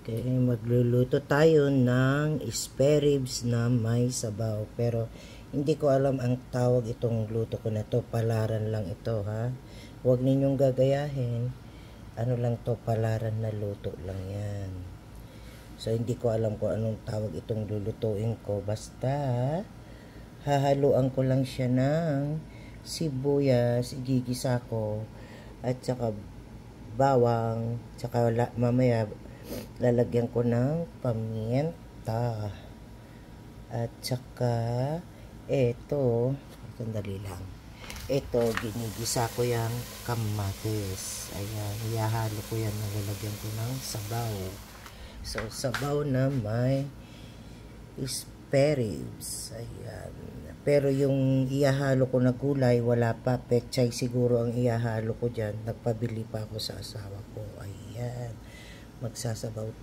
Okay, magluluto tayo ng spare ribs na may sabaw. Pero hindi ko alam ang tawag itong luto ko na to. Palaran lang ito, ha. Huwag ninyong gagayahin. Ano lang to, palaran na luto lang yan. So hindi ko alam kung anong tawag itong lulutuin ko. Basta hahaluan ko lang siya ng sibuyas, igigisa ko, at saka bawang, saka mamaya lalagyan ko ng paminta, at saka eto, sandali lang, eto ginigisa ko yung kamatis. Ayan, ihahalo ko yan, lalagyan ko ng sabaw. So sabaw na may spare ribs. Ayan, pero yung ihahalo ko na gulay wala pa, pechay siguro ang ihahalo ko dyan. Nagpabili pa ako sa asawa ko. Ayan, magsasabaw tayo.